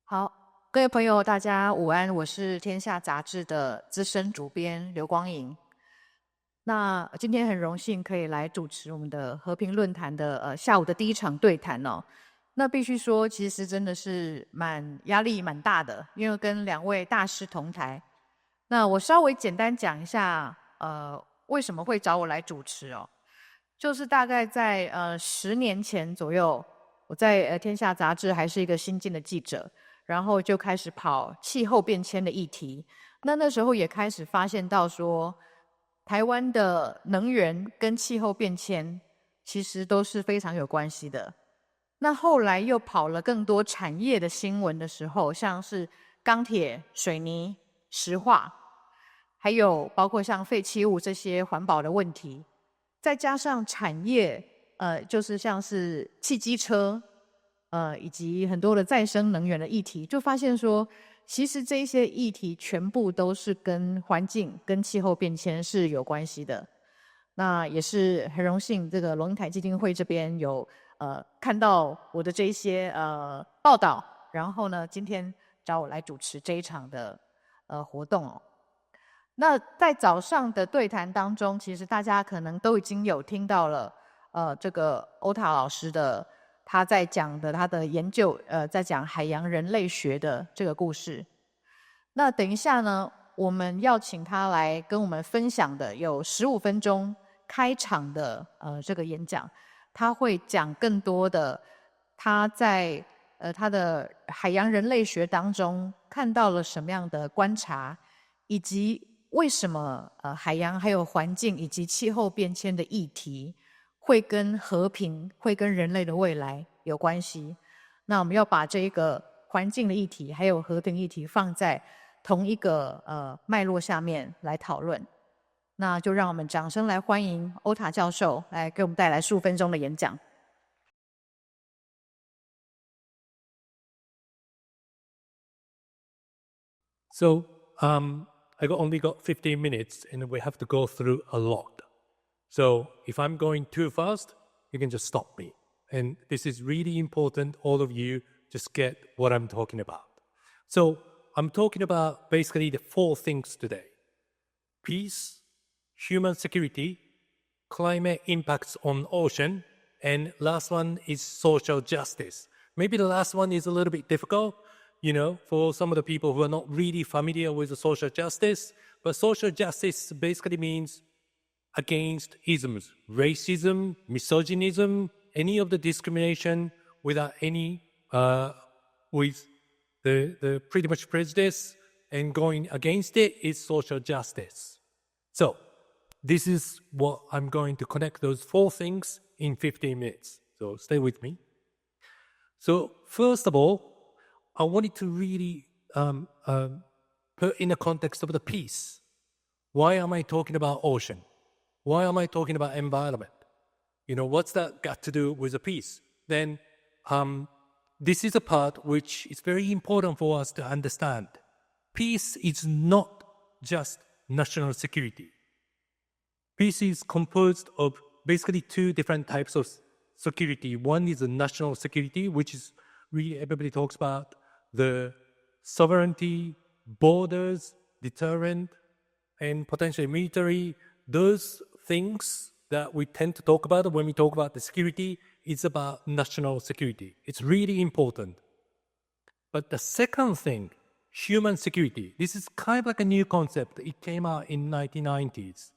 好，各位朋友，大家午安，我是天下杂志的资深主编刘光莹。那今天很荣幸可以来主持我们的和平论坛的下午的第一场对谈哦。那必须说，其实真的是压力蛮大的，因为跟两位大师同台。那我稍微简单讲一下，为什么会找我来主持哦？就是大概在10年前左右，我在天下杂志还是一个新进的记者。然后就开始跑气候变迁的议题。那时候也开始发现到说，台湾的能源跟气候变迁其实都是非常有关系的。那后来又跑了更多产业的新闻的时候，像是钢铁、水泥、石化，还有包括像废弃物这些环保的问题，再加上产业，就是像是汽机车，以及很多的再生能源的议题，就发现说，其实这一些议题全部都是跟环境、跟气候变迁是有关系的。那也是很荣幸，这个龙应台基金会这边有看到我的这一些报道，然后呢，今天找我来主持这一场的活动哦。那在早上的对谈当中，其实大家可能都已经有听到了，这个欧塔老师的他在讲的他的研究，在讲海洋人类学的这个故事。那等一下呢，我们要请他来跟我们分享的有15分钟开场的这个演讲，他会讲更多的他在他的海洋人类学当中看到了什么样的观察，以及为什么海洋还有环境以及气候变迁的议题会跟和平、会跟人类的未来有关系。那我们要把这一个环境的议题还有和平议题放在同一个脉络下面来讨论。那就让我们掌声来欢迎欧塔教授来给我们带来15分钟的演讲。So only got 15 minutes and we have to go through a lot. So if I'm going too fast, you can just stop me. And this is really important. All of you just get what I'm talking about. So I'm talking about basically the four things today: peace, human security, climate impacts on ocean, and last one is social justice. Maybe the last one is a little bit difficult, for some of the people who are not really familiar with the social justice. But social justice basically means against isms, racism, misogynism, any of the discrimination without any, with the pretty much prejudice, and going against it is social justice. So this is what I'm going to connect those four things in 15 minutes. So stay with me. So first of all, I wanted to really put in the context of the peace. Why am I talking about ocean? Why am I talking about environment? What's that got to do with the peace? Then this is a part which is very important for us to understand. Peace is not just national security. Peace is composed of basically two different types of security. One is the national security, which is really everybody talks about the sovereignty, borders, deterrent, and potentially military. Those things that we tend to talk about when we talk about the security is about national security. It's really important. But the second thing, human security, this is kind of like a new concept. It came out in 1990s.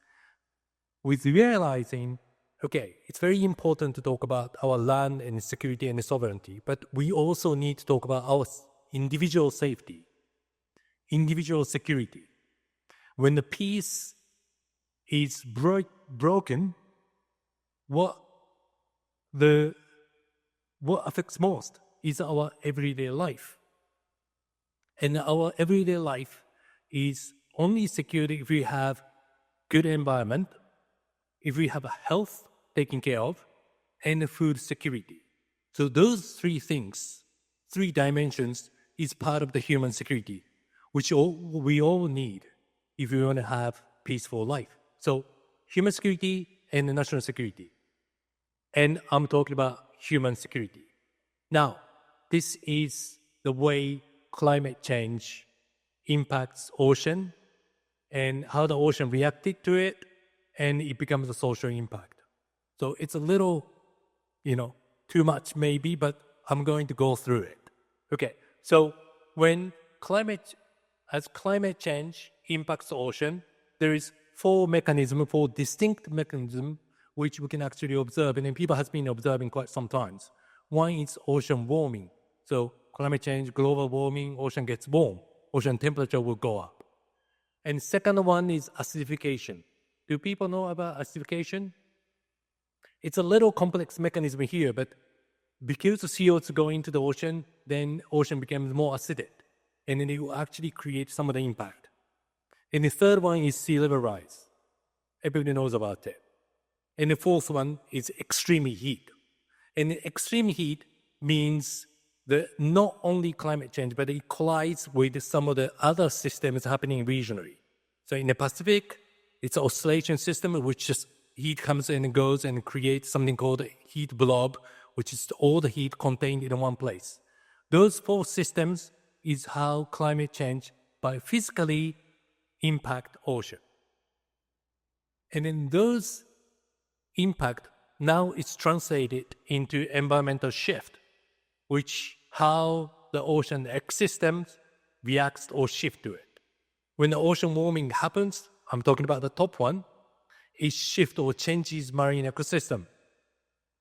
With realizing, okay, it's very important to talk about our land and security and sovereignty, but we also need to talk about our individual safety, individual security. When the peace is broken, what affects most is our everyday life. And our everyday life is only secured if we have good environment, if we have a health taken care of, and food security. So those three things, three dimensions, is part of the human security, which we all need if we want to have peaceful life. So human security and national security. And I'm talking about human security. Now, this is the way climate change impacts ocean and how the ocean reacted to it, and it becomes a social impact. So it's a little, too much maybe, but I'm going to go through it. Okay, so as climate change impacts the ocean, there is four distinct mechanisms which we can actually observe, and then people has been observing quite some times. One is ocean warming. So climate change, global warming, ocean gets warm, ocean temperature will go up. And second one is acidification. Do people know about acidification? It's a little complex mechanism here, but because the CO2 go into the ocean, then ocean becomes more acidic, and then it will actually create some of the impact. And the third one is sea level rise. Everybody knows about it. And the fourth one is extreme heat. And extreme heat means that not only climate change, but it collides with some of the other systems happening regionally. So in the Pacific, it's an oscillation system, which just heat comes and goes and creates something called a heat blob, which is all the heat contained in one place. Those four systems is how climate change by physically impact ocean. And then those impact now it's translated into environmental shift, which how the ocean ecosystems reacts or shift to it. When the ocean warming happens, I'm talking about the top one, it shifts or changes marine ecosystem.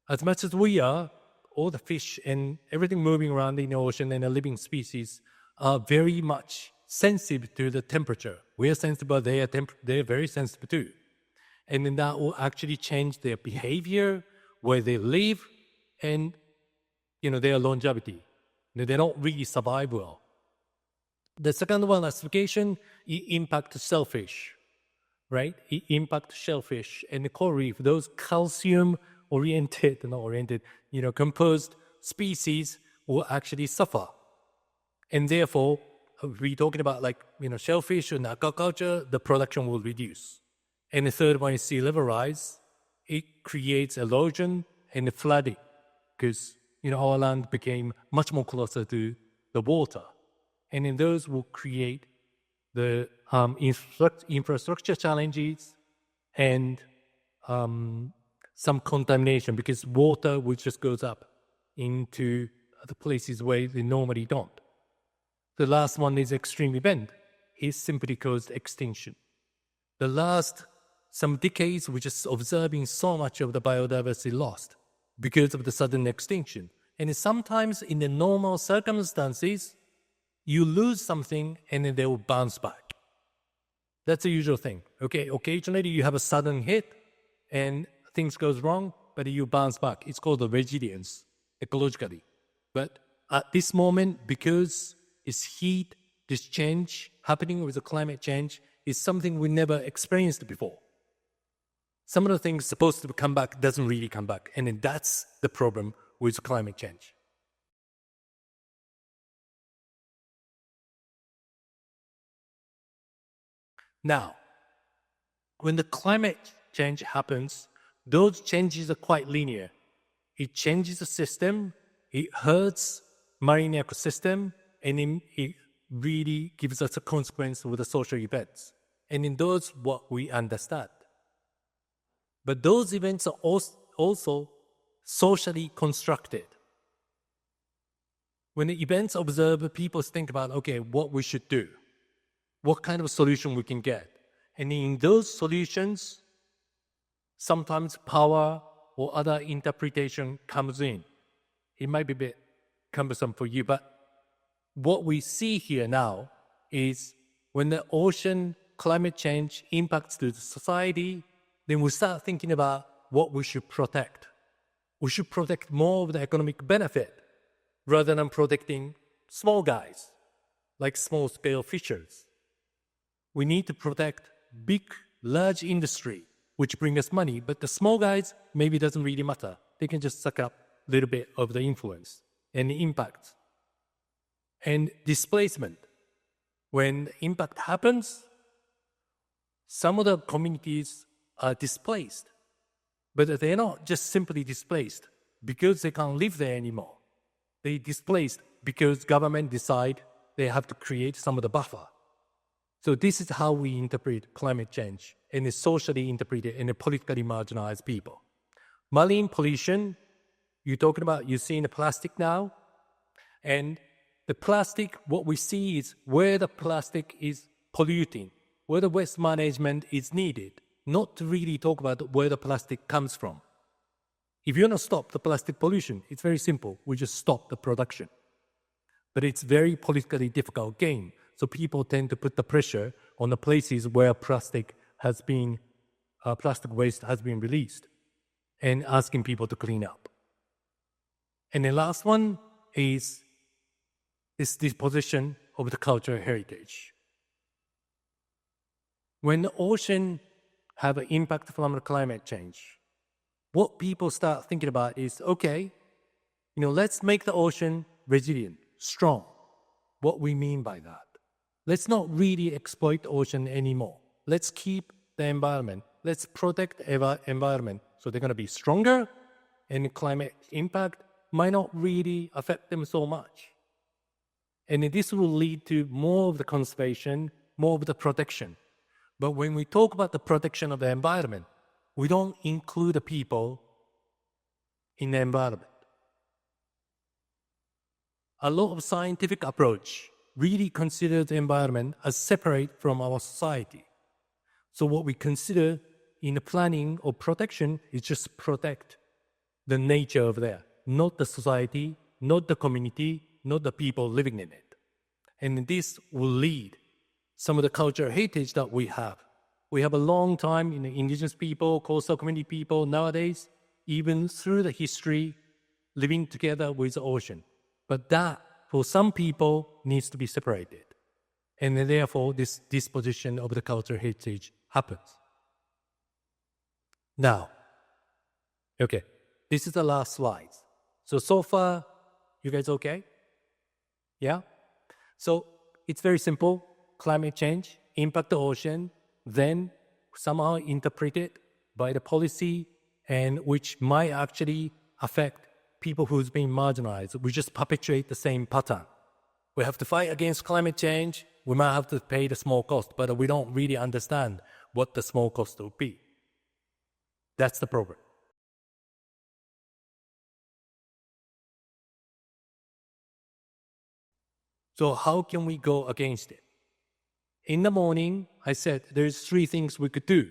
As much as we are, all the fish and everything moving around in the ocean and the living species are very much sensitive to the temperature. We are sensitive, but they are very sensitive too. And then that will actually change their behavior, where they live, and their longevity. They don't really survive well. The second one, acidification, it impacts shellfish, right? It impacts shellfish and the coral reef. Those composed species will actually suffer. And therefore, we're talking about shellfish and aquaculture, the production will reduce. And the third one is sea level rise. It creates erosion and flooding because, our land became much more closer to the water. And then those will create the infrastructure challenges and some contamination because water which just goes up into the places where they normally don't. The last one is extreme event. It simply caused extinction. The last some decades, we're just observing so much of the biodiversity lost because of the sudden extinction. And sometimes in the normal circumstances, you lose something and then they will bounce back. That's the usual thing. Okay, occasionally you have a sudden hit and things goes wrong, but you bounce back. It's called the resilience, ecologically. But at this moment, because it's heat, this change happening with the climate change is something we never experienced before. Some of the things supposed to come back doesn't really come back. And then that's the problem with climate change. Now, when the climate change happens, those changes are quite linear. It changes the system, it hurts marine ecosystem, and it really gives us a consequence with the social events. And in those, what we understand. But those events are also socially constructed. When the events observe, people think about, okay, what we should do, what kind of solution we can get. And in those solutions, sometimes power or other interpretation comes in. It might be a bit cumbersome for you, but what we see here now is when the ocean climate change impacts to the society, then we start thinking about what we should protect. We should protect more of the economic benefit rather than protecting small guys, like small-scale fishers. We need to protect big, large industry, which bring us money, but the small guys maybe doesn't really matter. They can just suck up a little bit of the influence and the impact. And displacement. When impact happens, some of the communities are displaced, but they're not just simply displaced because they can't live there anymore. They displaced because government decide they have to create some of the buffer. So this is how we interpret climate change, and it's socially interpreted and politically marginalized people. Marine pollution, you're talking about, you're seeing the plastic now, and the plastic, what we see is where the plastic is polluting, where the waste management is needed, not to really talk about where the plastic comes from. If you want to stop the plastic pollution, it's very simple. We just stop the production. But it's very politically difficult game. So people tend to put the pressure on the places where plastic waste has been released and asking people to clean up. And the last one is this disposition of the cultural heritage. When the ocean have an impact from the climate change, what people start thinking about is, okay, let's make the ocean resilient, strong. What we mean by that. Let's not really exploit the ocean anymore. Let's keep the environment. Let's protect the environment. So they're going to be stronger, and climate impact might not really affect them so much. And this will lead to more of the conservation, more of the protection. But when we talk about the protection of the environment, we don't include the people in the environment. A lot of scientific approach really consider the environment as separate from our society. So what we consider in the planning or protection is just protect the nature over there, not the society, not the community, not the people living in it. And this will lead some of the cultural heritage that we have. We have a long time in the indigenous people, coastal community people nowadays, even through the history, living together with the ocean. But that, for some people, needs to be separated. And therefore, this disposition of the cultural heritage happens. Now, okay, this is the last slide. So far, you guys okay? Yeah? So it's very simple. Climate change, impact the ocean, then somehow interpreted by the policy, and which might actually affect people who's been marginalized. We just perpetuate the same pattern. We have to fight against climate change. We might have to pay the small cost, but we don't really understand what the small cost will be. That's the problem. So how can we go against it? In the morning, I said there's 3 things we could do,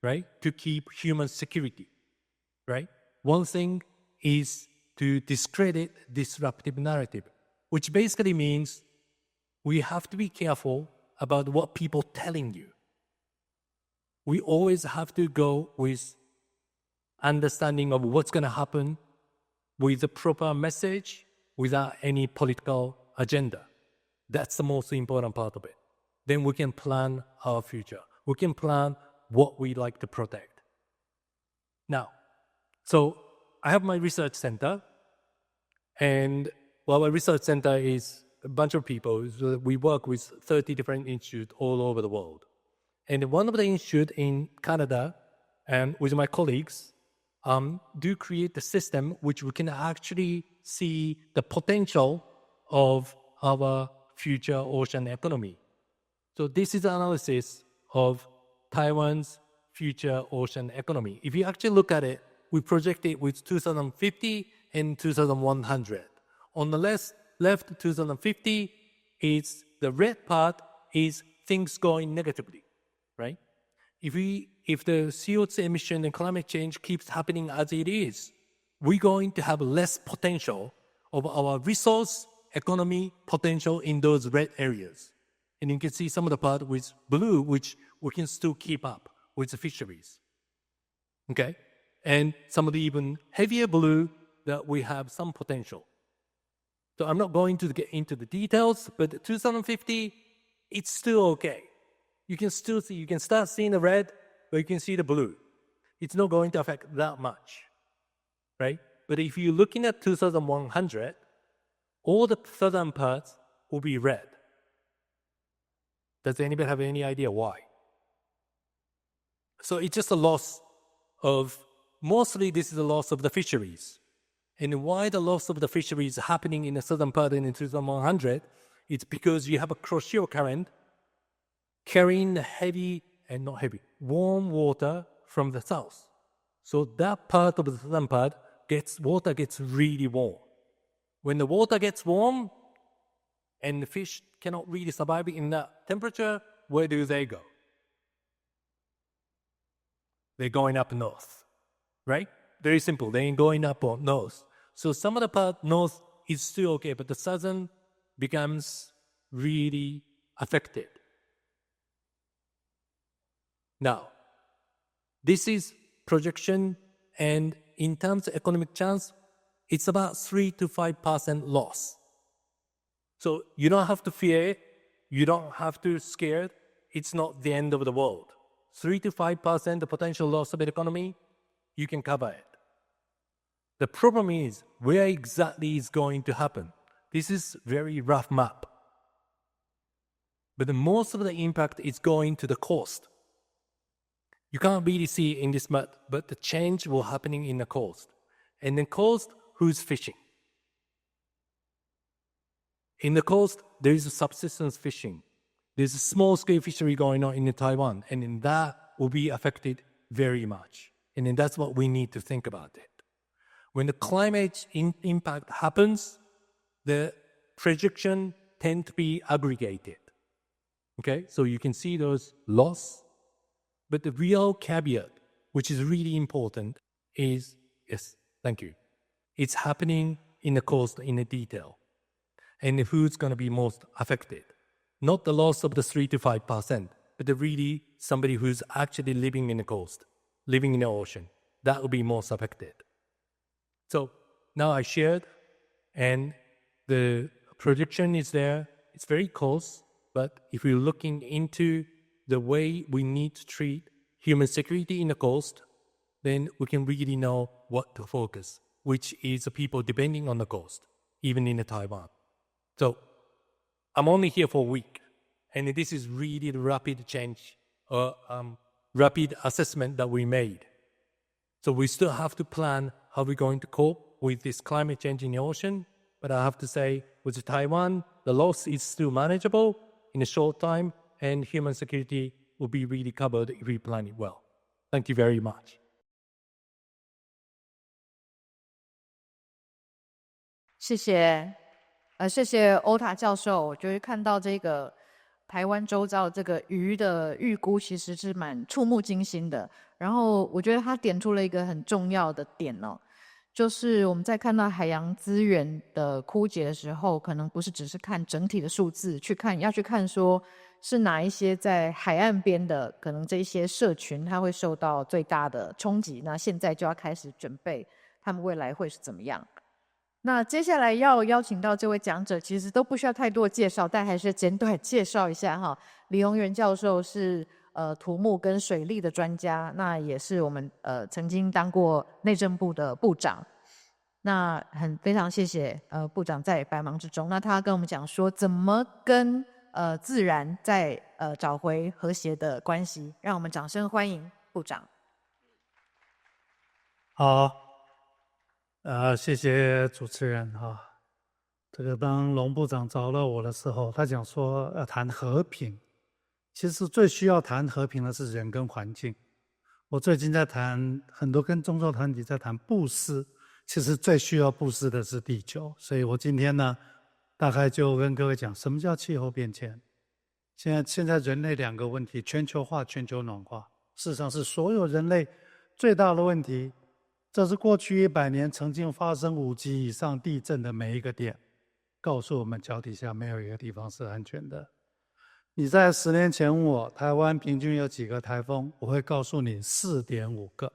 right, to keep human security, right? One thing is to discredit disruptive narrative, which basically means we have to be careful about what people telling you. We always have to go with understanding of what's going to happen with the proper message without any political agenda. That's the most important part of it. Then we can plan our future. We can plan what we like to protect. Now, so I have my research center, and our research center is a bunch of people. We work with 30 different institutes all over the world. And one of the institutes in Canada, and with my colleagues, do create the system which we can actually see the potential of our future ocean economy. So this is an analysis of Taiwan's future ocean economy. If you actually look at it, we project it with 2050 and 2100. On the left 2050 is the red part is things going negatively, right? If the CO2 emission and climate change keeps happening as it is, we're going to have less potential of our resource economy potential in those red areas. And you can see some of the part with blue, which we can still keep up with the fisheries. Okay? And some of the even heavier blue that we have some potential. So I'm not going to get into the details, but 2050, it's still okay. You can still see, you can start seeing the red, but you can see the blue. It's not going to affect that much, right? But if you're looking at 2100, all the southern parts will be red. Does anybody have any idea why? So it's just a loss of, mostly this is a loss of the fisheries. And why the loss of the fisheries is happening in the southern part in 2100 It's because you have a cross-shear current carrying the heavy, and not heavy, warm water from the south. So that part of the southern part water gets really warm. When the water gets warm and the fish cannot really survive in that temperature, where do they go? They're going up north, right? Very simple. They're going up or north. So some of the part north is still okay, but the southern becomes really affected. Now, this is projection, and in terms of economic chance, it's about 3 to 5% loss. So you don't have to fear it. You don't have to scare. It's not the end of the world. 3 to 5% the potential loss of the economy, you can cover it. The problem is, where exactly is going to happen? This is very rough map. But most of the impact is going to the coast. You can't really see in this map, but the change will happening in the coast. And the coast, who's fishing? In the coast, there is a subsistence fishing. There's a small-scale fishery going on in Taiwan, and then that will be affected very much. And then that's what we need to think about it. When the climate impact happens, the projection tend to be aggregated. Okay, so you can see those loss, but the real caveat, which is really important, is, yes, thank you. It's happening in the coast in the detail. And who's going to be most affected? Not the loss of the 3 to 5%, but really somebody who's actually living in the coast, living in the ocean. That will be most affected. So now I shared, and the projection is there. It's very close, but if we're looking into the way we need to treat human security in the coast, then we can really know what to focus, which is the people depending on the coast, even in Taiwan. So I'm only here for a week, and this is really the rapid change, rapid assessment that we made. So we still have to plan how we're going to cope with this climate change in the ocean. But I have to say, with Taiwan, the loss is still manageable in a short time, and human security will be really covered if we plan it well. Thank you very much. 谢谢，谢谢欧塔教授。我觉得看到这个台湾周遭这个鱼的预估，其实是蛮触目惊心的。然后我觉得他点出了一个很重要的点哦，就是我们在看到海洋资源的枯竭的时候，可能不是只是看整体的数字，要去看说是哪一些在海岸边的，可能这一些社群它会受到最大的冲击。那现在就要开始准备，他们未来会是怎么样？那接下来要邀请到这位讲者，其实都不需要太多的介绍，但还是简短介绍一下哈。李宏源教授是土木跟水利的专家，那也是我们曾经当过内政部的部长。那非常谢谢部长在百忙之中，那他跟我们讲说怎么跟自然再找回和谐的关系，让我们掌声欢迎部长。好。谢谢主持人哈。这个当龙部长找了我的时候，他讲说要谈和平，其实最需要谈和平的是人跟环境。我最近在谈很多跟宗教团体在谈布施，其实最需要布施的是地球。所以我今天呢，大概就跟各位讲什么叫气候变迁。现在人类两个问题：全球化、全球暖化，事实上是所有人类最大的问题。这是过去100年曾经发生5级以上地震的每一个点，告诉我们脚底下没有一个地方是安全的。你在10年前问我台湾平均有几个台风，我会告诉你4.5个。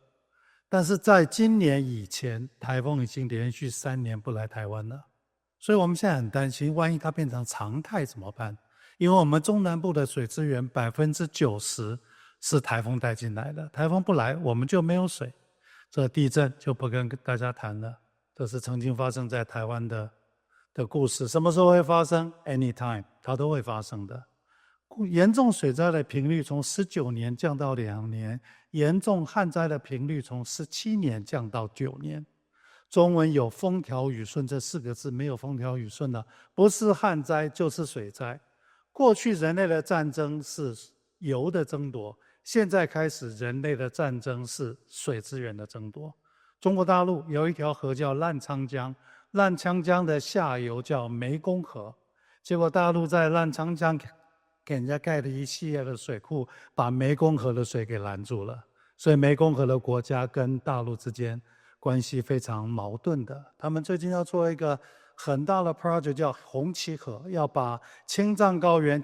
但是在今年以前，台风已经连续3年不来台湾了，所以我们现在很担心，万一它变成常态怎么办？因为我们中南部的水资源90%是台风带进来的，台风不来，我们就没有水。这地震就不跟大家谈了，这是曾经发生在台湾的故事。什么时候会发生 ？Anytime， 它都会发生的。严重水灾的频率从19年降到2年，严重旱灾的频率从17年降到9年。中文有风调雨顺这4个字，没有风调雨顺的，不是旱灾就是水灾。过去人类的战争是油的争夺，现在开始人类的战争是水资源的争夺。中国大陆有一条河叫澜沧江，澜沧江的下游叫湄公河，结果大陆在澜沧江给人家盖了一系列的水库，把湄公河的水给拦住了。所以湄公河的国家跟大陆之间关系非常矛盾的。他们最近要做一个很大的 project 叫红旗河，要把青藏高原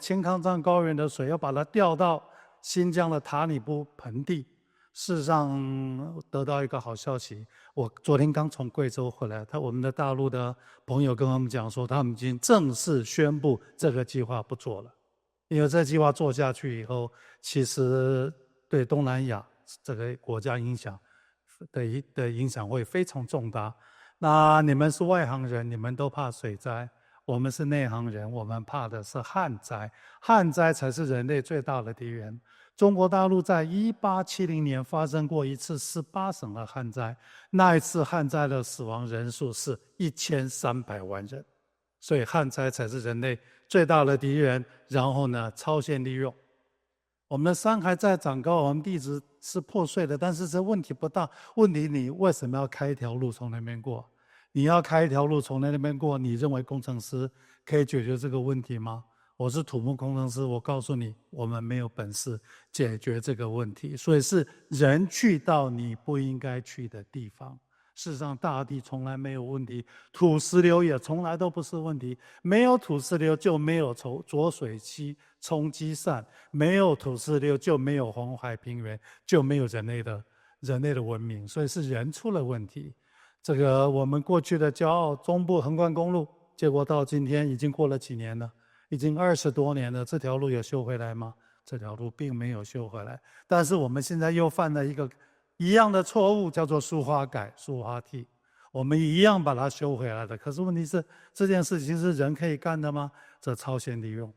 的水要把它调到新疆的塔里布盆地。事实上得到一个好消息，我昨天刚从贵州回来，我们的大陆的朋友跟我们讲说，他们已经正式宣布这个计划不做了。因为这计划做下去以后，其实对东南亚这个国家影响会非常重大。那你们是外行人，你们都怕水灾，我们是内行人，我们怕的是旱灾。旱灾才是人类最大的敌人。中国大陆在1870年发生过一次18省的旱灾，那一次旱灾的死亡人数是1300万人，所以旱灾才是人类最大的敌人。然后呢，超限利用，我们的山还在长高，我们地质是破碎的，但是这问题不大。问题你为什么要开一条路从那边过？你要开一条路从那边过，你认为工程师可以解决这个问题吗？我是土木工程师，我告诉你，我们没有本事解决这个问题。所以是人去到你不应该去的地方。事实上，大地从来没有问题，土石流也从来都不是问题。没有土石流就没有浊水溪冲积扇，没有土石流就没有红海平原，就没有人类的文明。所以是人出了问题。这个我们过去的骄傲，中部横贯公路，结果到今天已经过了几年了，已经20多年了，这条路有修回来吗？这条路并没有修回来。但是我们现在又犯了一样的错误，叫做疏花改、疏花替。我们一样把它修回来的，可是问题是这件事情是人可以干的吗？这超限利用。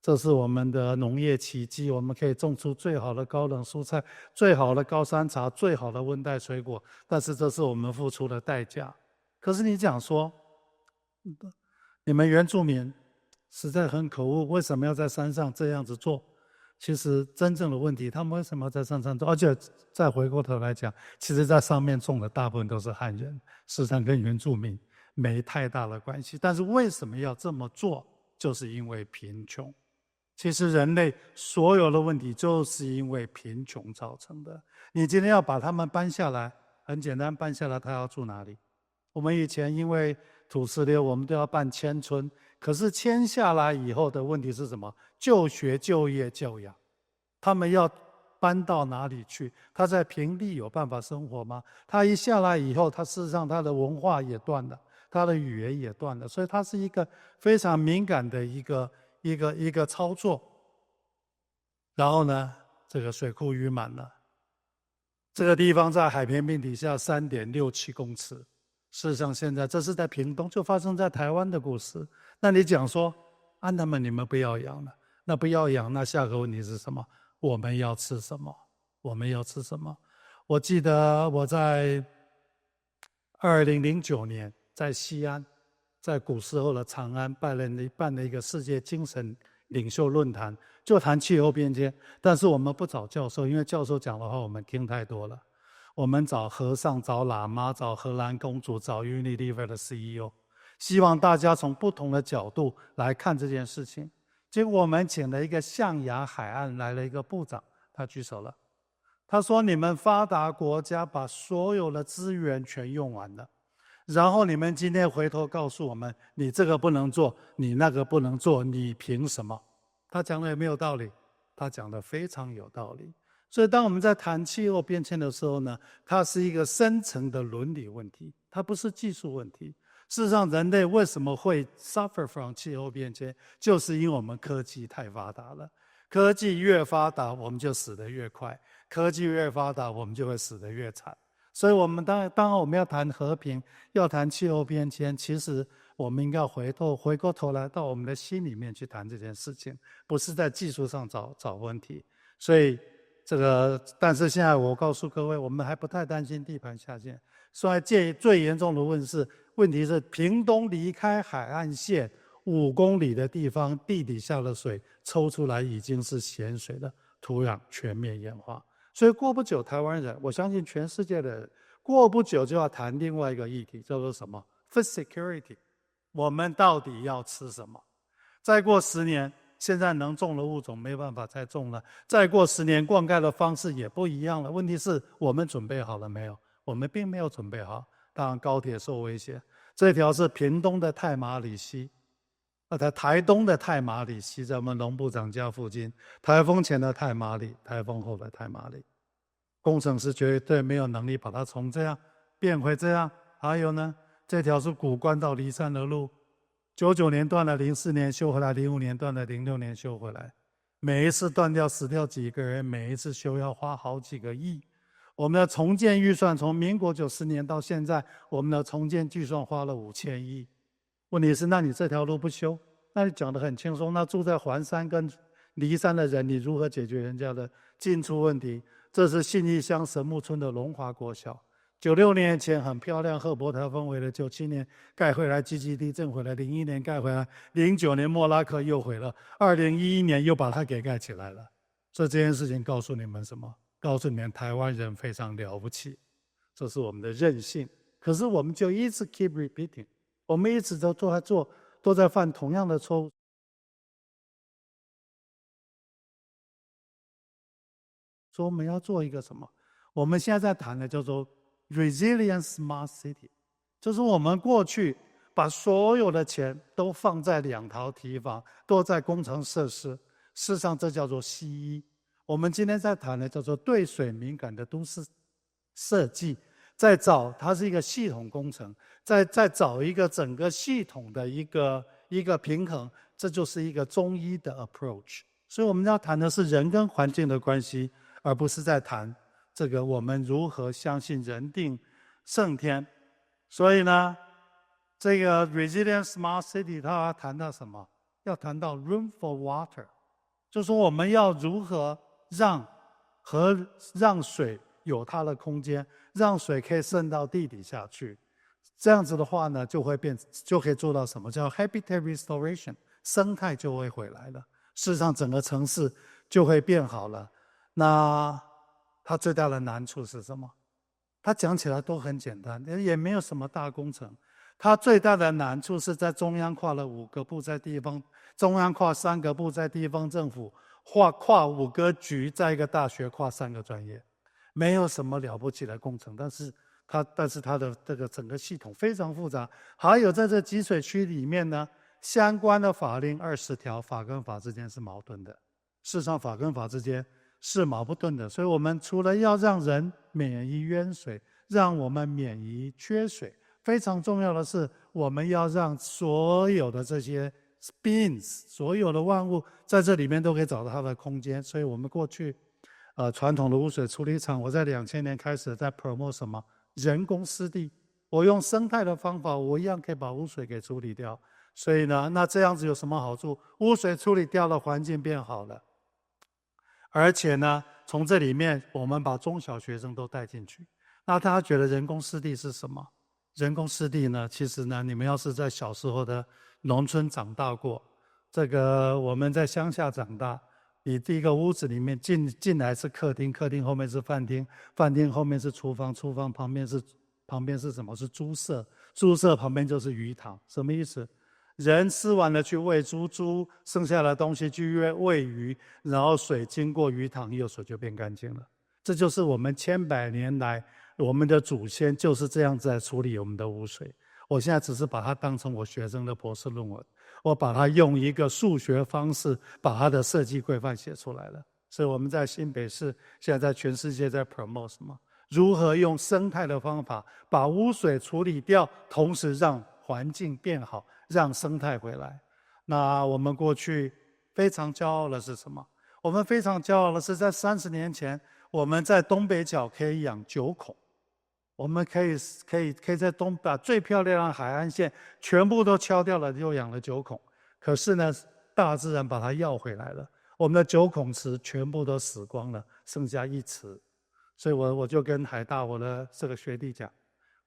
这是我们的农业奇迹，我们可以种出最好的高冷蔬菜、最好的高山茶、最好的温带水果，但是这是我们付出的代价。可是你讲说，你们原住民实在很可恶，为什么要在山上这样子做？其实真正的问题，他们为什么要在山上做？而且再回过头来讲，其实在上面种的大部分都是汉人，事实上跟原住民没太大的关系。但是为什么要这么做？就是因为贫穷。其实人类所有的问题就是因为贫穷造成的。你今天要把他们搬下来，很简单，搬下来他要住哪里？我们以前因为土石流，我们都要办迁村，可是迁下来以后的问题是什么？就学、就业、教养，他们要搬到哪里去？他在平地有办法生活吗？他一下来以后，他事实上他的文化也断了，他的语言也断了，所以他是一个非常敏感的一个操作。然后呢，这个水库淤满了，这个地方在海平面底下3.67公尺。事实上，现在这是在屏东，就发生在台湾的故事。那你讲说，他们你们不要养了，那不要养，那下个问题是什么？我们要吃什么？我们要吃什么？我记得我在2009年在西安，在古时候的长安办了一个世界精神领袖论坛，就谈气候变迁。但是我们不找教授，因为教授讲的话我们听太多了。我们找和尚、找喇嘛、找荷兰公主、找 Unilever 的 CEO， 希望大家从不同的角度来看这件事情。结果我们请了一个象牙海岸来了一个部长，他举手了，他说：“你们发达国家把所有的资源全用完了，然后你们今天回头告诉我们，你这个不能做，你那个不能做，你凭什么？”他讲的有没有道理？他讲的非常有道理。所以当我们在谈气候变迁的时候呢，它是一个深层的伦理问题，它不是技术问题。事实上，人类为什么会 suffer from 气候变迁，就是因为我们科技太发达了。科技越发达，我们就死得越快；科技越发达，我们就会死得越惨。所以我们当然我们要谈和平，要谈气候变迁，其实我们应该回过头来到我们的心里面去谈这件事情，不是在技术上找问题。所以但是现在我告诉各位，我们还不太担心地盘下陷。所以最严重的问题是，屏东离开海岸线5公里的地方，地底下的水抽出来已经是咸水的土壤全面盐化。所以过不久，台湾人，我相信全世界的人，过不久就要谈另外一个议题，叫做什么 ？Food security。我们到底要吃什么？再过10年，现在能种的物种没办法再种了。再过10年，灌溉的方式也不一样了。问题是我们准备好了没有？我们并没有准备好。当然，高铁受威胁。这条是屏东的太麻里溪，在台东的太麻里溪，在我们龙部长家附近。台风前的太麻里，台风后的太麻里。工程师绝对没有能力把它从这样变回这样。还有呢，这条是古关到梨山的路，99年断了，04年修回来，05年断了，06年修回来。每一次断掉死掉几个人，每一次修要花好几个亿。我们的重建预算从民国90年到现在，我们的重建预算花了5000亿。问题是，那你这条路不修，那你讲得很轻松，那住在环山跟梨山的人，你如何解决人家的进出问题？这是信义乡神木村的龙华国小。96年前很漂亮，赫伯台风回来，97年盖回来，积极地震回来，01年盖回来，09年莫拉克又毁了，2011年又把它给盖起来了。所以这件事情告诉你们什么？告诉你们台湾人非常了不起，这是我们的韧性。可是我们就一直 keep repeating， 我们一直都在犯同样的错误。说我们要做一个什么？我们现在在谈的叫做 Resilience Smart City， 就是我们过去把所有的钱都放在2条堤防，都在工程设施，事实上这叫做 C1。我们今天在谈的叫做对水敏感的都市设计，它是一个系统工程，再找一个整个系统的一个平衡，这就是一个中医的 approach。所以我们要谈的是人跟环境的关系，而不是在谈这个我们如何相信人定胜天。所以呢，这个 Resilient Smart City 它要谈到什么？要谈到 Room for Water， 就是说我们要如何让水有它的空间，让水可以渗到地底下去。这样子的话呢，就可以做到什么？叫 Habitat Restoration， 生态就会回来了。事实上，整个城市就会变好了。那它最大的难处是什么？它讲起来都很简单，也没有什么大工程。它最大的难处是在中央跨了5个部，在地方中央跨3个部，在地方政府跨5个局，在一个大学跨3个专业，没有什么了不起的工程，但是它的这个整个系统非常复杂。还有在这集水区里面呢，相关的法令20条，法跟法之间是矛盾的。事实上，法跟法之间是矛盾的，所以我们除了要让人免于淹水，让我们免于缺水，非常重要的是，我们要让所有的这些 beings， 所有的万物在这里面都可以找到它的空间。所以我们过去传统的污水处理厂，我在2000年开始在 promote 什么人工湿地，我用生态的方法，我一样可以把污水给处理掉。所以呢，那这样子有什么好处？污水处理掉了，环境变好了，而且呢，从这里面我们把中小学生都带进去。那大家觉得人工湿地是什么？人工湿地呢，其实呢，你们要是在小时候的农村长大过，这个我们在乡下长大，你第一个屋子里面进来是客厅，客厅后面是饭厅，饭厅后面是厨房，厨房旁边是什么？是猪舍，猪舍旁边就是鱼塘。什么意思？人吃完了去喂猪，猪剩下的东西去喂鱼，然后水经过鱼塘，有水就变干净了。这就是我们千百年来我们的祖先就是这样子来处理我们的污水。我现在只是把它当成我学生的博士论文，我把它用一个数学方式把它的设计规范写出来了。所以我们在新北市现在在全世界在 promote 什么？如何用生态的方法把污水处理掉，同时让环境变好，让生态回来。那我们过去非常骄傲的是什么？我们非常骄傲的是在30年前，我们在东北角可以养9孔，我们可以在把最漂亮的海岸线全部都敲掉了，就养了9孔。可是呢，大自然把它要回来了。我们的9孔池全部都死光了，剩下1池。所以我就跟海大我的这个学弟讲，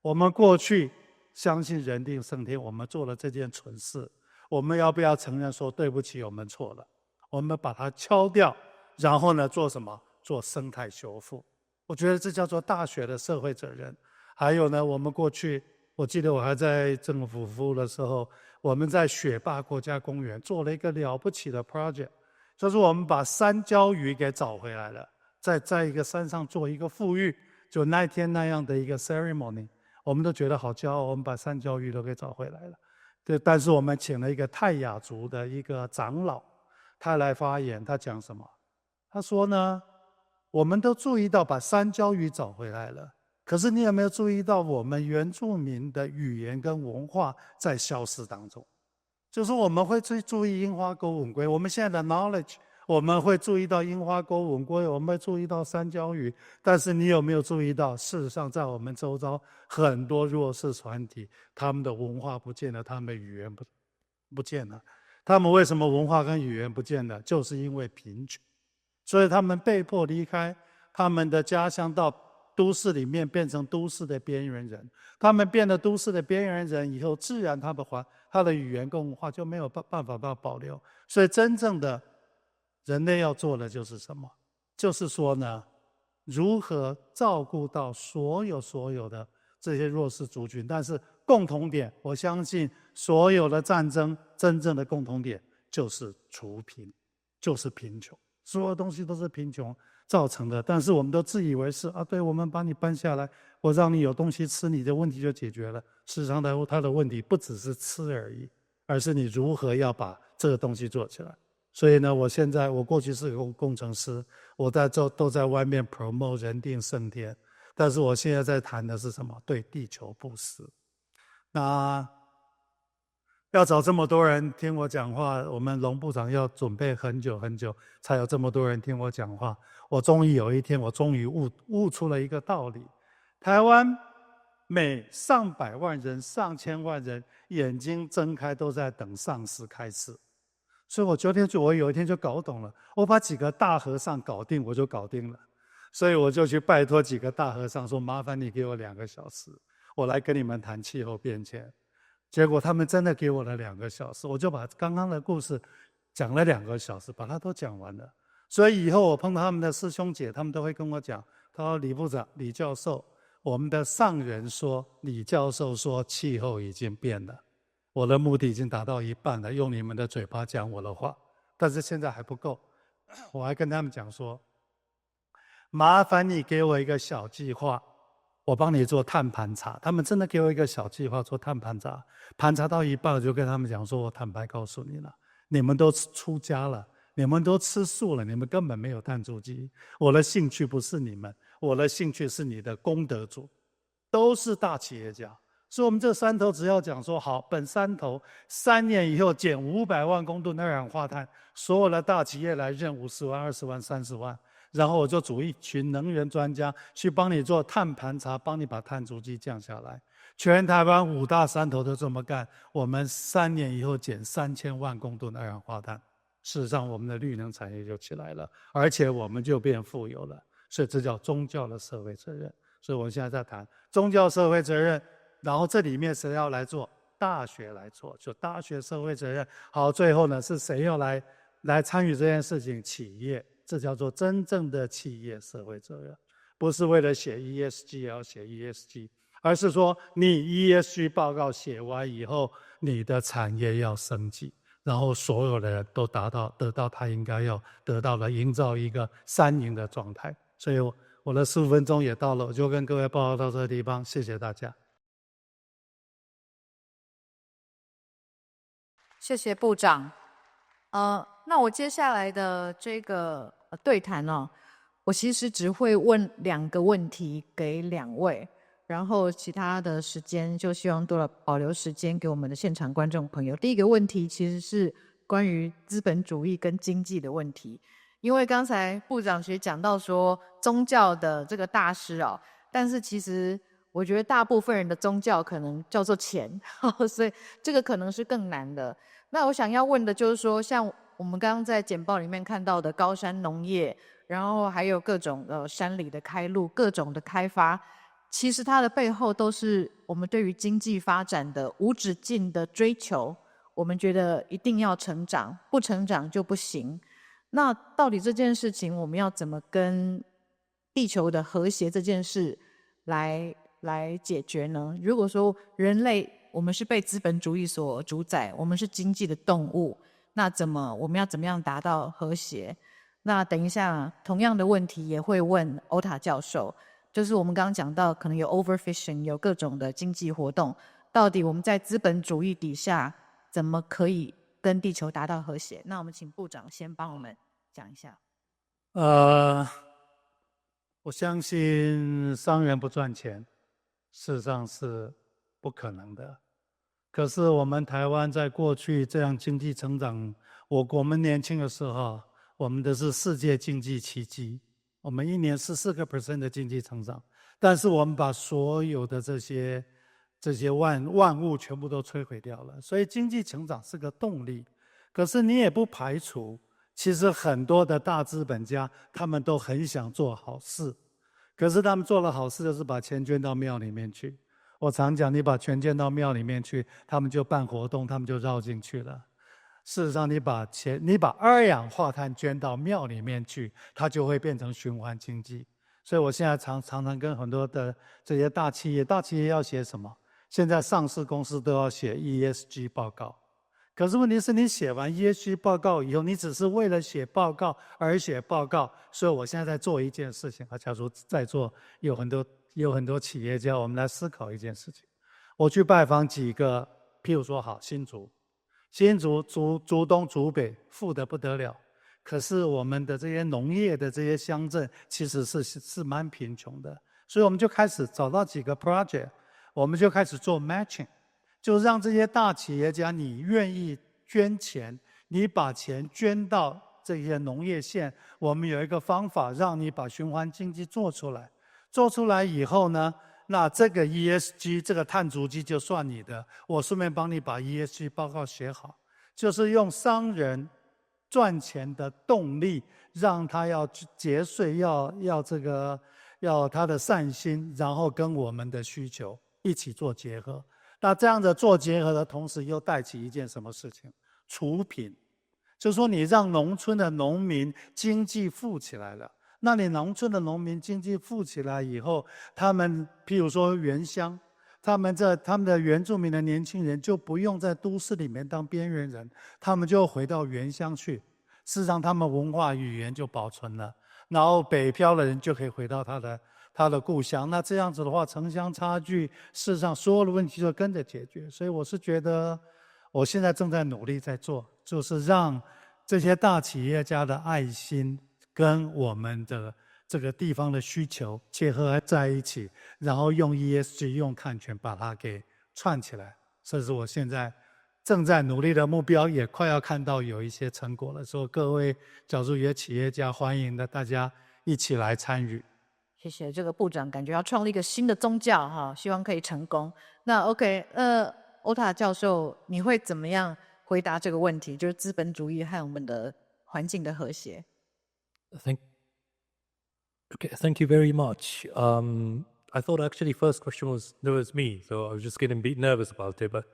我们过去相信人定胜天，我们做了这件蠢事，我们要不要承认说对不起，我们错了？我们把它敲掉，然后呢做什么？做生态修复。我觉得这叫做大学的社会责任。还有呢，我们过去，我记得我还在政府服务的时候，我们在雪霸国家公园做了一个了不起的 project， 就是我们把山椒鱼给找回来了，在一个山上做一个复育，就那天那样的一个 ceremony， 我们都觉得好骄傲，我们把山椒鱼都给找回来了。对，但是我们请了一个泰雅族的一个长老，他来发言，他讲什么？他说呢，我们都注意到把山椒鱼找回来了，可是你有没有注意到我们原住民的语言跟文化在消失当中？就是我们会去注意樱花钩吻龟，我们现在的 knowledge， 我们会注意到樱花钩吻龟，我们会注意到山椒鱼，但是你有没有注意到，事实上在我们周遭很多弱势团体，他们的文化不见了，他们的语言不见了。他们为什么文化跟语言不见了？就是因为贫穷，所以他们被迫离开他们的家乡，到都市里面变成都市的边缘人。他们变得都市的边缘人以后，自然他的语言跟文化就没有办法保留。所以真正的人类要做的就是什么？就是说呢，如何照顾到所有的这些弱势族群。但是共同点，我相信所有的战争真正的共同点就是除贫，就是贫穷，所有东西都是贫穷造成的。但是我们都自以为是啊，对，我们把你搬下来，我让你有东西吃，你的问题就解决了。事实上他的问题不只是吃而已，而是你如何要把这个东西做起来。所以呢，我过去是个工程师，我都在外面 promote 人定胜天，但是我现在在谈的是什么？对地球布施。那要找这么多人听我讲话，我们龙部长要准备很久很久，才有这么多人听我讲话。我终于有一天，我终于悟出了一个道理：台湾每上百万人、上千万人眼睛睁开都在等上师开示。所以我有一天就搞懂了，我把几个大和尚搞定，我就搞定了。所以我就去拜托几个大和尚说：“麻烦你给我2个小时，我来跟你们谈气候变迁。”结果他们真的给我了2个小时，我就把刚刚的故事讲了2个小时，把它都讲完了。所以以后我碰到他们的师兄姐，他们都会跟我讲，他说：“李部长、李教授，我们的上人说，李教授说气候已经变了，我的目的已经达到一半了，用你们的嘴巴讲我的话，但是现在还不够。”我还跟他们讲说：“麻烦你给我一个小计划，我帮你做碳盘查。”他们真的给我一个小计划做碳盘查，盘查到一半我就跟他们讲说：“我坦白告诉你了，你们都出家了，你们都吃素了，你们根本没有碳足迹。我的兴趣不是你们，我的兴趣是你的功德主，都是大企业家。所以我们这山头只要讲说好，本山头3年以后减500万公吨二氧化碳，所有的大企业来认50万、20万、30万。”然后我就组一群能源专家去帮你做碳盘查，帮你把碳足迹降下来。全台湾5大山头都这么干，我们3年以后减3000万公吨二氧化碳。事实上，我们的绿能产业就起来了，而且我们就变富有了。所以这叫宗教的社会责任。所以我们现在在谈宗教社会责任，然后这里面谁要来做？大学来做，就大学社会责任。好，最后呢是谁要来参与这件事情？企业。这叫做真正的企业社会责任，不是为了写 ESG 也要写 ESG， 而是说你 ESG 报告写完以后，你的产业要升级，然后所有的人都得到他应该要得到的，营造一个3赢的状态。所以我的15分钟也到了，我就跟各位报告到这个地方，谢谢大家。谢谢部长。那我接下来的这个对谈哦，我其实只会问2个问题给2位，然后其他的时间就希望多了保留时间给我们的现场观众朋友。第一个问题其实是关于资本主义跟经济的问题，因为刚才部长其实讲到说宗教的这个大师哦，但是其实我觉得大部分人的宗教可能叫做钱，所以这个可能是更难的。那我想要问的就是说，像我们刚刚在简报里面看到的高山农业，然后还有各种山里的开路，各种的开发，其实它的背后都是我们对于经济发展的无止境的追求。我们觉得一定要成长，不成长就不行。那到底这件事情，我们要怎么跟地球的和谐这件事来解决呢？如果说人类我们是被资本主义所主宰，我们是经济的动物，那我们要怎么样达到和谐？那等一下同样的问题也会问欧塔教授，就是我们刚刚讲到可能有 overfishing， 有各种的经济活动，到底我们在资本主义底下怎么可以跟地球达到和谐？那我们请部长先帮我们讲一下。我相信商人不赚钱，事实上是不可能的。可是我们台湾在过去这样经济成长，我们年轻的时候，我们的是世界经济奇迹，我们一年14% 的经济成长，但是我们把所有的这些万物全部都摧毁掉了。所以经济成长是个动力，可是你也不排除其实很多的大资本家他们都很想做好事，可是他们做了好事就是把钱捐到庙里面去。我常讲，你把钱捐到庙里面去，他们就办活动，他们就绕进去了。事实上，你把二氧化碳捐到庙里面去，它就会变成循环经济。所以我现在常常跟很多的这些大企业要写什么？现在上市公司都要写 ESG 报告。可是问题是你写完 ESG 报告以后，你只是为了写报告而写报告。所以我现在在做一件事情，假如在座有很多企业家，我们来思考一件事情。我去拜访几个，譬如说新竹竹东竹北富得不得了，可是我们的这些农业的这些乡镇其实是蛮贫穷的。所以我们就开始找到几个 project， 我们就开始做 matching， 就让这些大企业家，你愿意捐钱，你把钱捐到这些农业县，我们有一个方法让你把循环经济做出来。做出来以后呢，那这个 ESG 这个碳足迹就算你的，我顺便帮你把 ESG 报告写好，就是用商人赚钱的动力，让他要节税，要他的善心，然后跟我们的需求一起做结合。那这样的做结合的同时，又带起一件什么事情？除贫，就是说你让农村的农民经济富起来了。那你农村的农民经济富起来以后，他们譬如说原乡，他们的原住民的年轻人就不用在都市里面当边缘人，他们就回到原乡去，事实上他们文化语言就保存了，然后北漂的人就可以回到他的故乡。那这样子的话，城乡差距事实上所有的问题就跟着解决。所以我是觉得我现在正在努力在做，就是让这些大企业家的爱心跟我们的这个地方的需求结合在一起，然后用 ESG 用碳权把它给串起来，这是我现在正在努力的目标，也快要看到有一些成果了。所以各位假如有企业家，欢迎的大家一起来参与。谢谢这个部长，感觉要创立一个新的宗教哈，希望可以成功。那 OK，欧塔教授，你会怎么样回答这个问题？就是资本主义和我们的环境的和谐。Thank you very much. I thought actually first question was me, so I was just getting a bit nervous about it. But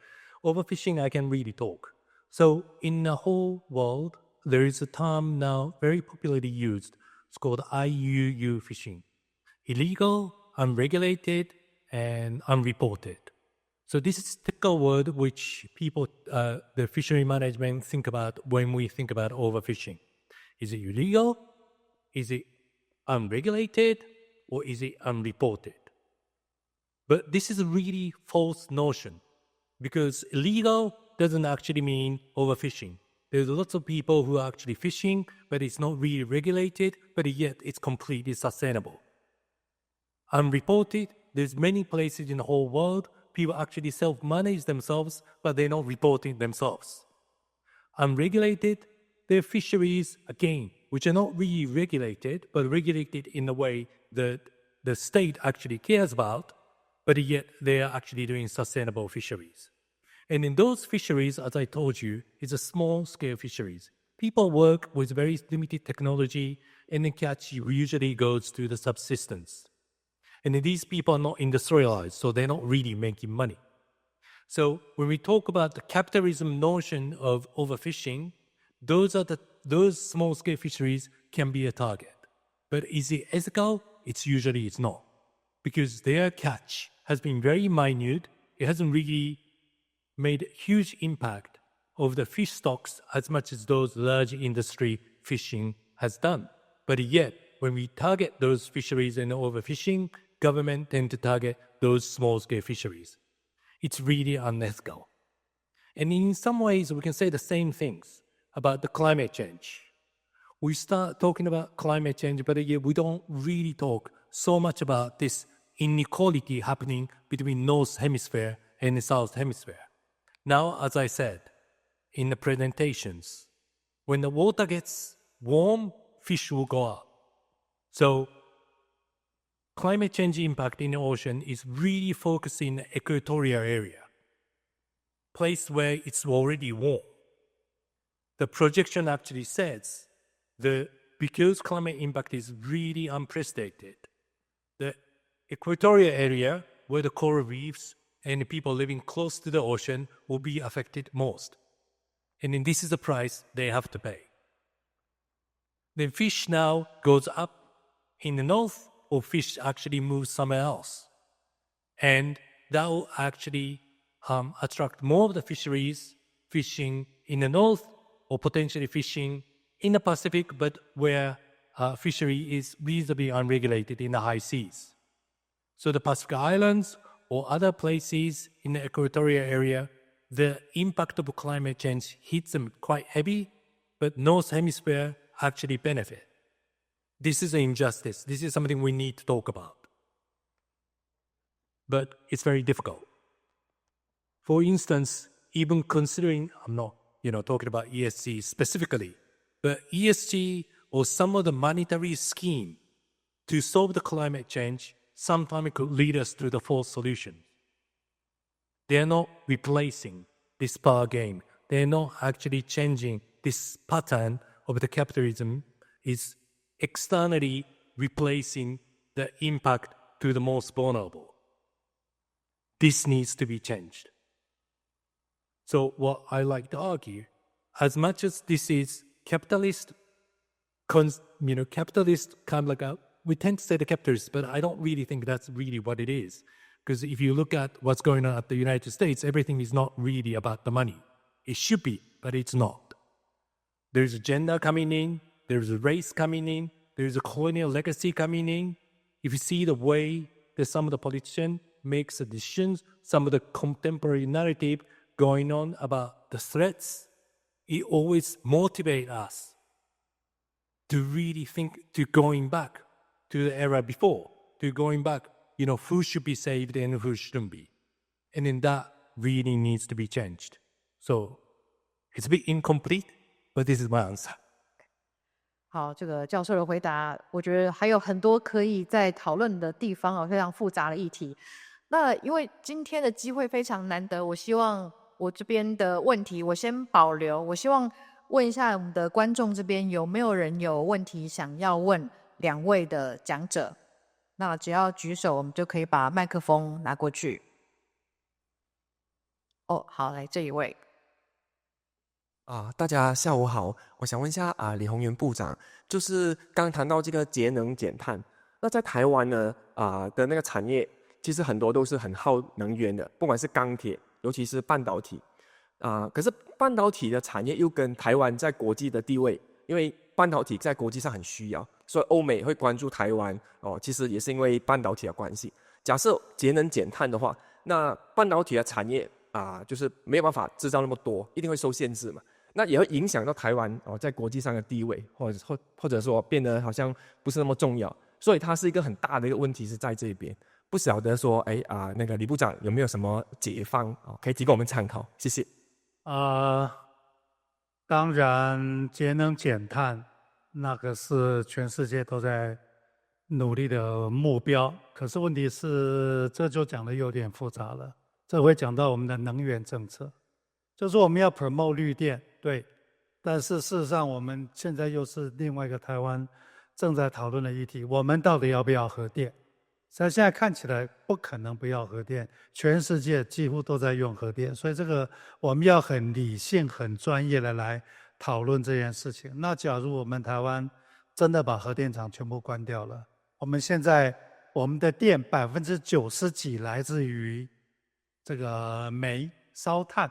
overfishing, I can really talk. So in the whole world, there is a term now very popularly used. It's called IUU fishing: illegal, unregulated, and unreported. So this is a typical word which people, the fishery management think about when we think about overfishing. Is it illegal? Is it unregulated? Or is it unreported? But this is a really false notion, because illegal doesn't actually mean overfishing. There's lots of people who are actually fishing, but it's not really regulated, but yet it's completely sustainable. Unreported, there's many places in the whole world people actually self-manage themselves, but they're not reporting themselves. Unregulated, there are fisheries, again, which are not really regulated, but regulated in a way that the state actually cares about, but yet they are actually doing sustainable fisheries. And in those fisheries, as I told you, it's a small-scale fisheries. people work with very limited technology, and the catch usually goes to the subsistence. And these people are not industrialized, so they're not really making money. So when we talk about the capitalism notion of overfishing, those small-scale fisheries can be a target. But is it ethical? It's not. Because their catch has been very minute. It hasn't really made huge impact of the fish stocks as much as those large industry fishing has done. But yet, when we target those fisheries and overfishing, government tend to target those small-scale fisheries. It's really unethical. And in some ways, we can say the same things about the climate change. We start talking about climate change, but yet we don't really talk so much about this inequality happening between North Hemisphere and the South Hemisphere. Now, as I said in the presentations, when the water gets warm, fish will go up. So climate change impact in the ocean is really focused in the equatorial area, place where it's already warm. The projection actually says because climate impact is really unprecedented, the equatorial area where the coral reefs and the people living close to the ocean will be affected most. And then this is the price they have to pay. Then fish now goes up in the north, or fish actually moves somewhere else. And that will actually attract more of the fisheries fishing in the north, or potentially fishing in the Pacific, but where fishery is reasonably unregulated in the high seas. So the Pacific Islands or other places in the equatorial area, the impact of climate change hits them quite heavy, but North Hemisphere actually benefit. This is an injustice. This is something we need to talk about. But it's very difficult. For instance, even considering, I'm not talking about ESG specifically, but ESG or some of the monetary scheme to solve the climate change sometimes it could lead us to the false solution. They're not replacing this power game. They're not actually changing this pattern of the capitalism is externally replacing the impact to the most vulnerable. This needs to be changed. So what I like to argue, as much as this is capitalist kind of like we tend to say the capitalist, but I don't really think that's really what it is. Because if you look at what's going on at the United States, everything is not really about the money. It should be, but it's not. There's a gender coming in, there's a race coming in, there's a colonial legacy coming in. If you see the way that some of the politicians make the decisions, some of the contemporary narrative going on about the threats, it always motivates us to really think to going back to the era before, to going back, who should be saved and who shouldn't be. And then that really needs to be changed. So it's a bit incomplete, but this is my answer. 好，这个教授的回答，我觉得还有很多可以再讨论的地方哦，非常复杂的议题。那因为今天的机会非常难得，我希望我这边的问题我先保留。我希望问一下我们的观众这边有没有人有问题想要问两位的讲者？那只要举手，我们就可以把麦克风拿过去。哦，好，来这一位。大家下午好，我想问一下李宏源部长，就是刚谈到这个节能减碳，那在台湾呢的那个产业，其实很多都是很耗能源的，不管是钢铁，尤其是半导体可是半导体的产业又跟台湾在国际的地位，因为半导体在国际上很需要，所以欧美会关注台湾其实也是因为半导体的关系。假设节能减碳的话，那半导体的产业就是没有办法制造那么多，一定会受限制嘛。那也会影响到台湾在国际上的地位，或者说变得好像不是那么重要，所以它是一个很大的一个问题是在这边。不晓得说，那个李部长有没有什么解方可以提供我们参考？谢谢。当然，节能减碳那个是全世界都在努力的目标，可是问题是，这就讲的有点复杂了。这会讲到我们的能源政策，就是我们要 promote 绿电，对，但是事实上我们现在又是另外一个台湾正在讨论的议题，我们到底要不要核电？现在看起来不可能不要核电，全世界几乎都在用核电，所以这个我们要很理性、很专业的来讨论这件事情。那假如我们台湾真的把核电厂全部关掉了，我们现在我们的电90%几来自于这个煤烧炭，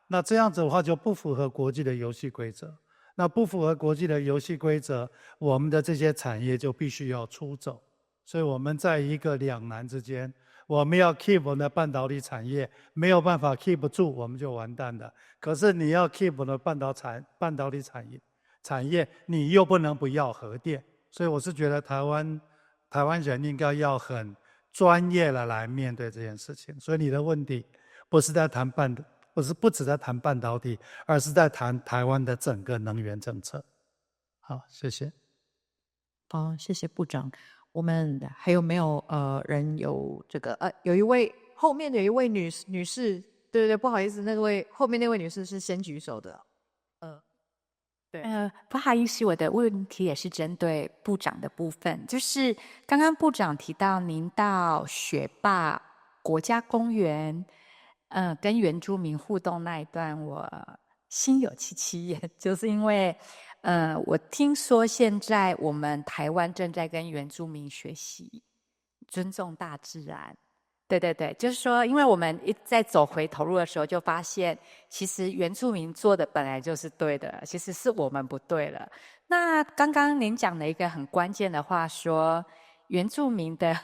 那这样子的话就不符合国际的游戏规则。那不符合国际的游戏规则，我们的这些产业就必须要出走。所以我们在一个两难之间，我们要 keep 我们的半导体产业，没有办法 keep 住，我们就完蛋了。可是你要 keep 我们的半导体产业，你又不能不要核电。所以我是觉得台湾人应该要很专业的来面对这件事情。所以你的问题不是不只在谈半导体，而是在谈台湾的整个能源政策。好，谢谢。好，谢谢部长。我们还有没有人有这个有一位后面有一位女士，对对对，不好意思，后面那位女士是先举手的。对，不好意思，我的问题也是针对部长的部分，就是刚刚部长提到您到雪霸国家公园，跟原住民互动那一段，我心有戚戚焉，就是因为，我听说现在我们台湾正在跟原住民学习尊重大自然。对对对，就是说，因为我们一在走回头路的时候，就发现其实原住民做的本来就是对的，其实是我们不对了。那刚刚您讲了一个很关键的话，说原住民的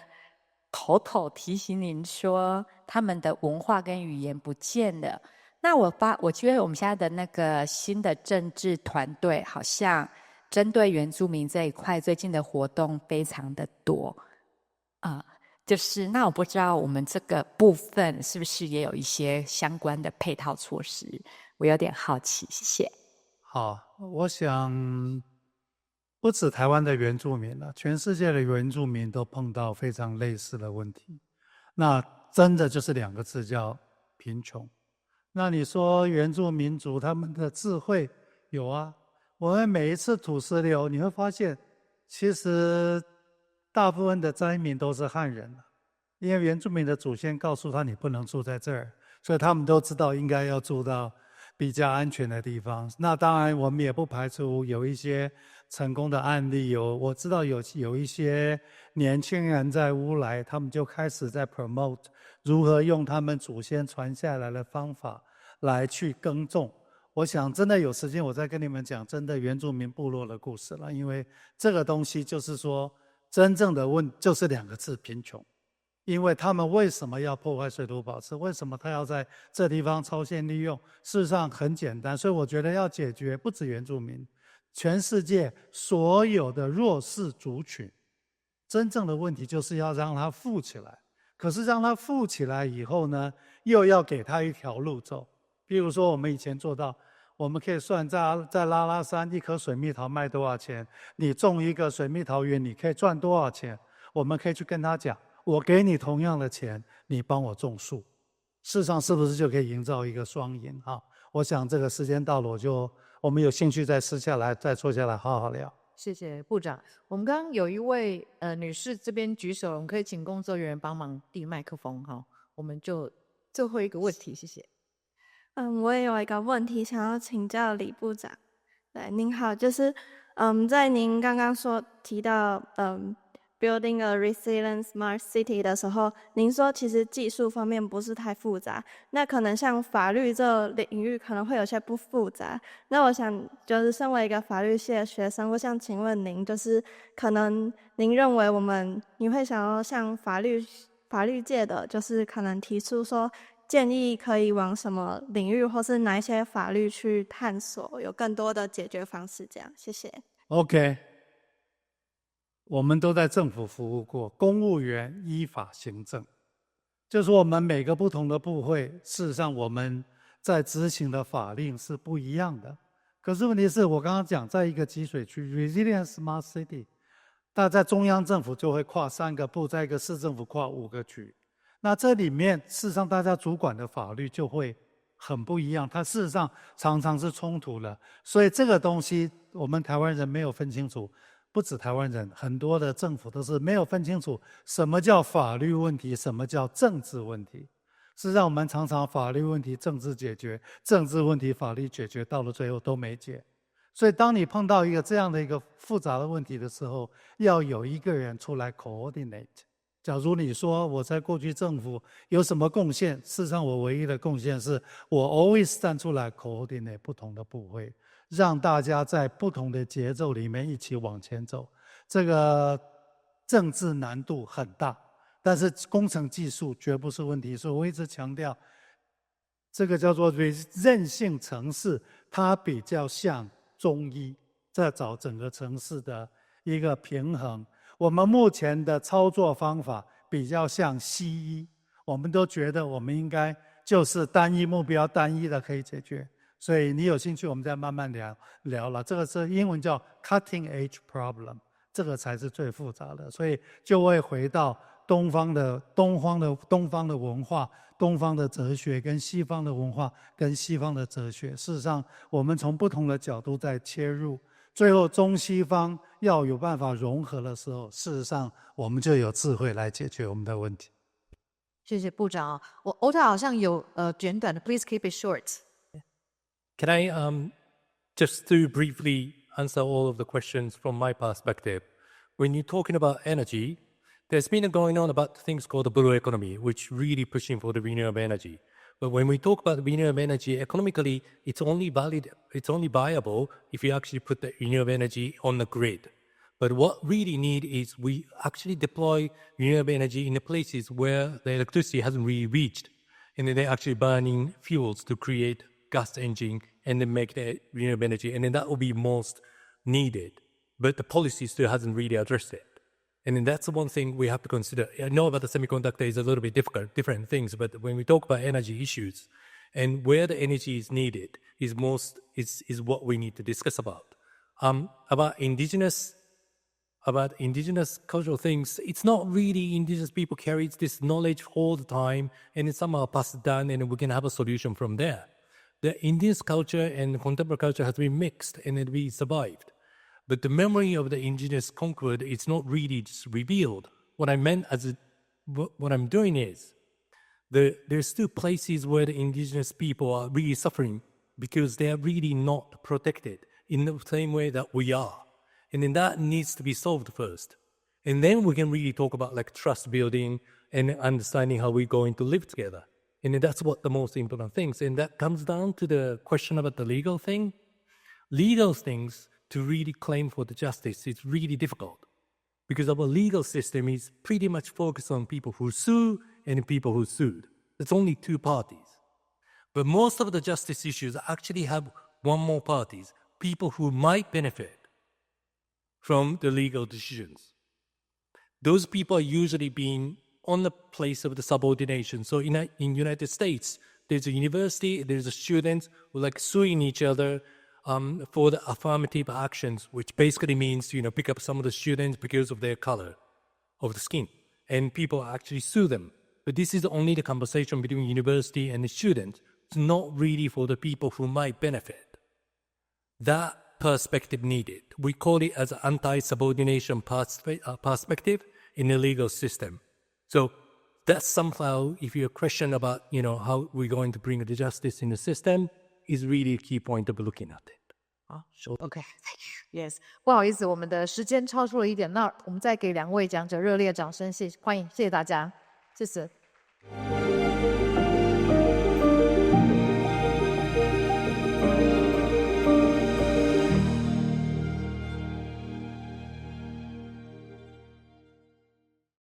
口头提醒您说，他们的文化跟语言不见了。那我觉得我们现在的那个新的政治团队，好像针对原住民这一块，最近的活动非常的多就是那我不知道我们这个部分是不是也有一些相关的配套措施，我有点好奇，谢谢。好，我想不止台湾的原住民了，全世界的原住民都碰到非常类似的问题。那真的就是2个字，叫贫穷。那你说原住民族他们的智慧有啊？我们每一次土石流，你会发现，其实大部分的灾民都是汉人，因为原住民的祖先告诉他你不能住在这儿，所以他们都知道应该要住到比较安全的地方。那当然我们也不排除有一些成功的案例，我知道有一些年轻人在乌来，他们就开始在 promote 如何用他们祖先传下来的方法来去耕种。我想真的有时间我再跟你们讲真的原住民部落的故事了，因为这个东西就是说真正的就是2个字，贫穷。因为他们为什么要破坏水土保持？为什么他要在这地方超限利用？事实上很简单，所以我觉得要解决不止原住民，全世界所有的弱势族群，真正的问题就是要让他富起来。可是让他富起来以后呢，又要给他一条路走。比如说我们以前做到，我们可以算在拉拉山1颗水蜜桃卖多少钱，你种一个水蜜桃园你可以赚多少钱，我们可以去跟他讲，我给你同样的钱，你帮我种树。事实上是不是就可以营造一个双赢啊？我想这个时间到了，我们有兴趣再私下来再坐下来好好聊。谢谢部长。我们刚刚有一位女士这边举手，我们可以请工作人员帮忙递麦克风哈。我们就最后一个问题，谢谢。我也有一个问题想要请教李部长。对，您好，就是在您刚刚提到building a resilient smart city 的时候，您说其实技术方面不是太复杂，那可能像法律这领域可能会有些不复杂。那我想就是身为一个法律系的学生，我想请问您，就是可能您认为你会想要向法律界的就是可能提出说建议可以往什么领域或是哪一些法律去探索，有更多的解决方式这样。谢谢。 OK， 我们都在政府服务过，公务员依法行政，就是我们每个不同的部会，事实上我们在执行的法令是不一样的。可是问题是我刚刚讲，在一个集水区 Resilient Smart City， 那在中央政府就会跨3个部，在一个市政府跨5个区。那这里面事实上大家主管的法律就会很不一样，它事实上常常是冲突的。所以这个东西我们台湾人没有分清楚，不止台湾人，很多的政府都是没有分清楚什么叫法律问题，什么叫政治问题。事实上我们常常法律问题政治解决，政治问题法律解决，到了最后都没解。所以当你碰到一个这样的一个复杂的问题的时候，要有一个人出来 coordinate。假如你说我在过去政府有什么贡献，事实上我唯一的贡献是我 always 站出来 coordinate 不同的部会，让大家在不同的节奏里面一起往前走。这个政治难度很大，但是工程技术绝不是问题，所以我一直强调这个叫做韧性城市，它比较像中医，在找整个城市的一个平衡。我们目前的操作方法比较像西医，我们都觉得我们应该就是单一目标，单一的可以解决。所以你有兴趣我们再慢慢聊了，这个是英文叫 cutting edge problem， 这个才是最复杂的。所以就会回到东方的文化，东方的哲学跟西方的文化跟西方的哲学，事实上我们从不同的角度在切入，最后中西方要有办法融合的时候，事实上我们就有智慧来解决我们的问题。谢谢部长。Ota 好像有简短的 ，Please keep it short. Can I just to briefly answer all of the questions from my perspective? When you're talking about energy, there's been going on about things called the blue economy, which really pushing for the renewable energy. But when we talk about renewable energy, economically, it's only viable if you actually put the renewable energy on the grid. But what really need is we actually deploy renewable energy in the places where the electricity hasn't really reached. And then they're actually burning fuels to create gas engine and then make the renewable energy. And then that will be most needed. But the policy still hasn't really addressed it. And then that's the one thing we have to consider. I know about the semiconductor is a little bit different things, but when we talk about energy issues and where the energy is needed is what we need to discuss about. About indigenous cultural things, it's not really indigenous people carry this knowledge all the time and it's somehow passed down and we can have a solution from there. The indigenous culture and contemporary culture has been mixed and we survived. But the memory of the indigenous conquered is not really just revealed. What I meant what I'm doing is there's still places where the indigenous people are really suffering because they are really not protected in the same way that we are. And then that needs to be solved first. And then we can really talk about like trust building and understanding how we're going to live together. And then that's what the most important things. And that comes down to the question about the legal thing. Legal things to really claim for the justice is really difficult because our legal system is pretty much focused on people who sue and people who sued. There's only two parties. But most of the justice issues actually have one more parties, people who might benefit from the legal decisions. Those people are usually being on the place of the subordination. So in United States, there's a university, there's a students who like suing each other for the affirmative actions, which basically means, pick up some of the students because of their color of the skin. And people actually sue them. But this is only the conversation between university and the students. It's not really for the people who might benefit. That perspective needed. We call it as an anti-subordination perspective in the legal system. So that's somehow, if you question about, how we're going to bring the justice in the system, is really a key point of looking at it. OK, yes. 不好意思，我们的时间超出了一点，那我们再给两位讲者热烈掌声，欢迎，谢谢大家，谢谢。